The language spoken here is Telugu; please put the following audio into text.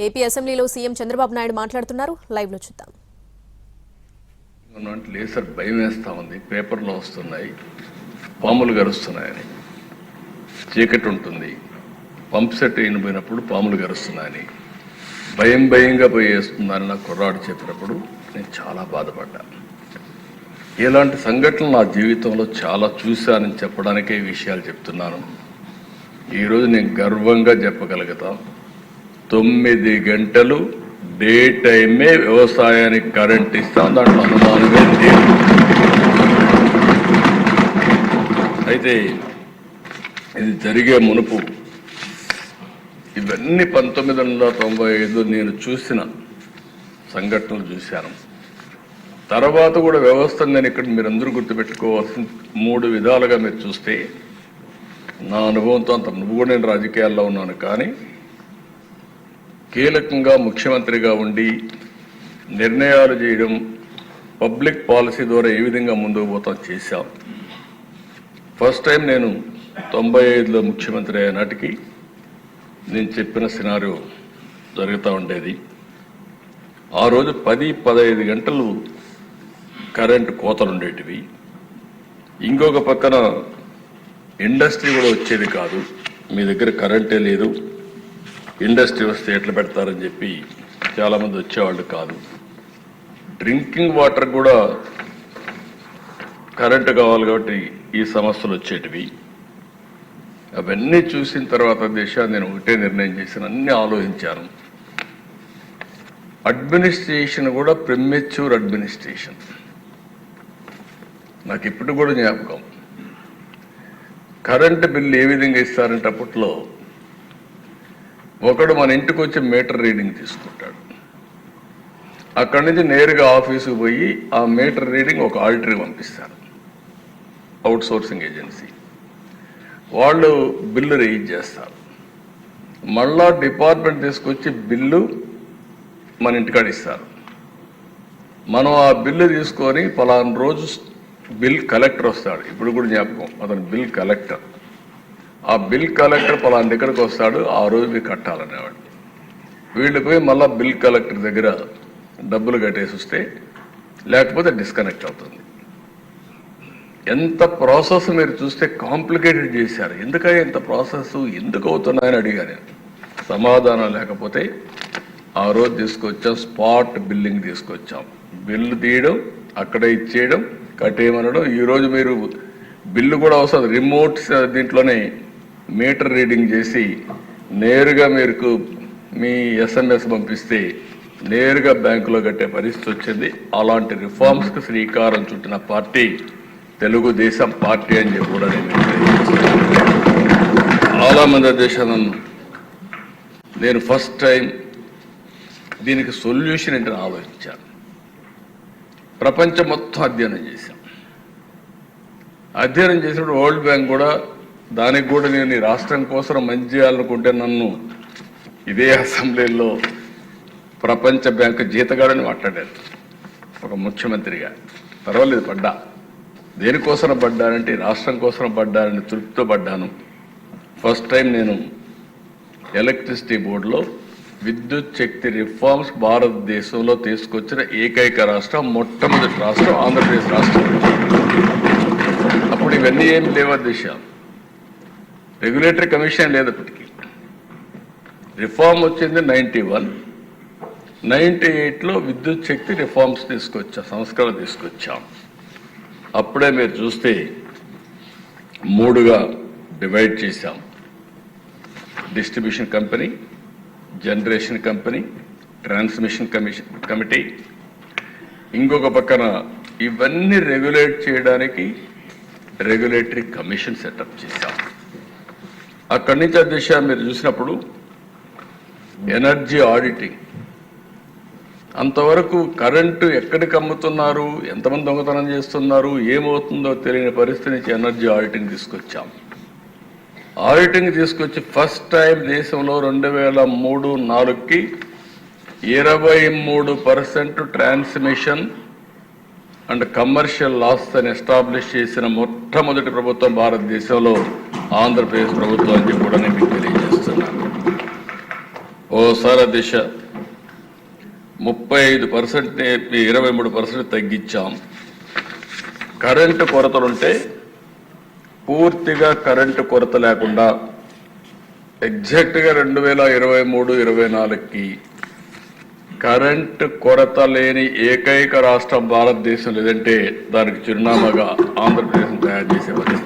ఏపీ అసెంబ్లీలో సీఎం చంద్రబాబు నాయుడు మాట్లాడుతున్నారు. లైవ్ లో చూద్దాం. లేసర్ భయం వేస్తా ఉంది. పేపర్లో వస్తున్నాయి, పాములు గరుస్తున్నాయని, చీకటి ఉంటుంది, పంప్ సెట్ అయినప్పుడు పాములు గరుస్తున్నాయని, భయంగా పోయేస్తుందని నా కుర్రాడు చెప్పినప్పుడు నేను చాలా బాధపడ్డాను. ఇలాంటి సంఘటనలు నా జీవితంలో చాలా చూశానని చెప్పడానికే ఈ విషయాలు చెప్తున్నాను. ఈరోజు నేను గర్వంగా చెప్పగలుగుతాం, 9 గంటలు డే టైమే వ్యవసాయానికి కరెంట్ ఇస్తాం, దాంట్లో అనుమానమే లేదు. అయితే ఇది జరిగే మునుపు ఇవన్నీ 1995 నేను చూసిన సంఘటనలు చూశాను. తర్వాత కూడా వ్యవస్థ నేను ఇక్కడ మీరందరూ గుర్తుపెట్టుకోవాల్సిన 3 విధాలుగా మీరు చూస్తే, నా అనుభవంతో అంత నువ్వు కూడా నేను రాజకీయాల్లో ఉన్నాను, కానీ కీలకంగా ముఖ్యమంత్రిగా ఉండి నిర్ణయాలు చేయడం, పబ్లిక్ పాలసీ ద్వారా ఏ విధంగా ముందుకు పోతాం చేశాం. ఫస్ట్ టైం నేను 95లో ముఖ్యమంత్రి అయ్యే నాటికి నేను చెప్పిన సినారియో జరుగుతూ ఉండేది. ఆ రోజు 10-15 గంటలు కరెంటు కోతలు ఉండేటివి. ఇంకొక పక్కన ఇండస్ట్రీ కూడా వచ్చేది కాదు. మీ దగ్గర కరెంటే లేదు, ఇండస్ట్రీ వస్తే ఎట్లా పెడతారని చెప్పి చాలామంది వచ్చేవాళ్ళు కాదు. డ్రింకింగ్ వాటర్ కూడా కరెంటు కావాలి కాబట్టి ఈ సమస్యలు వచ్చేటివి. అవన్నీ చూసిన తర్వాత నేను ఒకటే నిర్ణయం చేశాను, అన్నీ ఆలోచించాను. అడ్మినిస్ట్రేషన్ కూడా ప్రిమెచ్యూర్ అడ్మినిస్ట్రేషన్. నాకు ఇప్పుడు కూడా జ్ఞాపకం, కరెంటు బిల్లు ఏ విధంగా ఇస్తారంటే అప్పట్లో ఒకడు మన ఇంటికి వచ్చి మీటర్ రీడింగ్ తీసుకుంటాడు. అక్కడి నుంచి నేరుగా ఆఫీసుకు పోయి ఆ మీటర్ రీడింగ్ ఒక ఆడిటర్కి పంపిస్తారు, అవుట్ సోర్సింగ్ ఏజెన్సీ. వాళ్ళు బిల్లు రేజ్ చేస్తారు. మళ్ళా డిపార్ట్మెంట్ తీసుకొచ్చి బిల్లు మన ఇంటికాడ ఇస్తారు. మనం ఆ బిల్లు తీసుకొని పలానా రోజు బిల్ కలెక్టర్ వస్తాడు. ఇప్పుడు కూడా జ్ఞాపకం, అతను బిల్ కలెక్టర్. ఆ బిల్ కలెక్టర్ పలానా దగ్గరకు వస్తాడు, ఆ రోజు మీరు కట్టాలనేవాడు. వీళ్ళు పోయి మళ్ళీ బిల్ కలెక్టర్ దగ్గర డబ్బులు కట్టేసి వస్తే, లేకపోతే డిస్కనెక్ట్ అవుతుంది. ఎంత ప్రాసెస్ మీరు చూస్తే కాంప్లికేటెడ్ చేశారు. ఎందుకయ్యా ఇంత ప్రాసెస్ ఎందుకు అవుతున్నాయని అడిగాను. సమాధానం లేకపోతే ఆ రోజు తీసుకొచ్చాం, స్పాట్ బిల్లింగ్ తీసుకొచ్చాం. బిల్లు తీయడం, అక్కడ ఇచ్చేయడం, కట్టేయమనడం. ఈరోజు మీరు బిల్లు కూడా వస్తుంది, రిమోట్ దీంట్లోనే మీటర్ రీడింగ్ చేసి నేరుగా మీకు మీ SMS పంపిస్తే నేరుగా బ్యాంకులో కట్టే పరిస్థితి వచ్చింది. అలాంటి రిఫార్మ్స్కి శ్రీకారం చుట్టిన పార్టీ తెలుగుదేశం పార్టీ అని చెప్పి కూడా చాలామంది దేశాలను నేను ఫస్ట్ టైం దీనికి సొల్యూషన్ ఏంటని ఆలోచించాను. ప్రపంచం మొత్తం అధ్యయనం చేశాం. అధ్యయనం చేసినప్పుడు వరల్డ్ బ్యాంక్ కూడా దానికి కూడా నేను ఈ రాష్ట్రం కోసం మంచి చేయాలనుకుంటే నన్ను ఇదే అసెంబ్లీలో ప్రపంచ బ్యాంకు జీతగాడని మాట్లాడారు ఒక ముఖ్యమంత్రిగా. పర్వాలేదు, పడ్డా. దేనికోసం పడ్డానంటే రాష్ట్రం కోసం పడ్డానని తృప్తితో పడ్డాను. ఫస్ట్ టైం నేను ఎలక్ట్రిసిటీ బోర్డులో విద్యుత్ శక్తి రిఫార్మ్స్ భారతదేశంలో తీసుకొచ్చిన ఏకైక రాష్ట్రం, మొట్టమొదటి రాష్ట్రం ఆంధ్రప్రదేశ్ రాష్ట్రం. అప్పుడు ఇవన్నీ ఏం లేవా దిశ, రెగ్యులేటరీ కమిషన్ లేదు. అప్పటికి రిఫార్మ్ వచ్చింది 91. 98లో విద్యుత్ శక్తి రిఫార్మ్స్ తీసుకొచ్చాం, సంస్కరణ తీసుకొచ్చాం. అప్పుడే మీరు చూస్తే 3గా డివైడ్ చేశాం. Distribution company, generation company, transmission committee. ఇంకొక పక్కన ఇవన్నీ రెగ్యులేట్ చేయడానికి రెగ్యులేటరీ కమిషన్ సెటప్ చేశాం. అక్కడి నుంచి ఆ మీరు చూసినప్పుడు ఎనర్జీ ఆడిటింగ్. అంతవరకు కరెంటు ఎక్కడికి అమ్ముతున్నారు, ఎంతమంది దొంగతనం చేస్తున్నారు, ఏమవుతుందో తెలియని పరిస్థితి నుంచి ఎనర్జీ ఆడిటింగ్ తీసుకొచ్చాం. ఆడిటింగ్ తీసుకొచ్చి ఫస్ట్ టైం దేశంలో 2003-04కి 23% ట్రాన్స్మిషన్ అండ్ కమర్షియల్ లాస్ అని ఎస్టాబ్లిష్ చేసిన మొట్టమొదటి ప్రభుత్వం భారతదేశంలో ఆంధ్రప్రదేశ్ ప్రభుత్వం అని కూడా నేను మీకు తెలియజేస్తున్నాను. ఓసారి దిశ 35% 23% తగ్గించాం. కరెంటు కొరతలుంటే పూర్తిగా కరెంటు కొరత లేకుండా ఎగ్జాక్ట్గా 2023-24కి కరెంటు కొరత లేని ఏకైక రాష్ట్రం భారతదేశం లేదంటే దానికి చిరునామాగా ఆంధ్రప్రదేశ్ తయారు చేసే పరిస్థితి.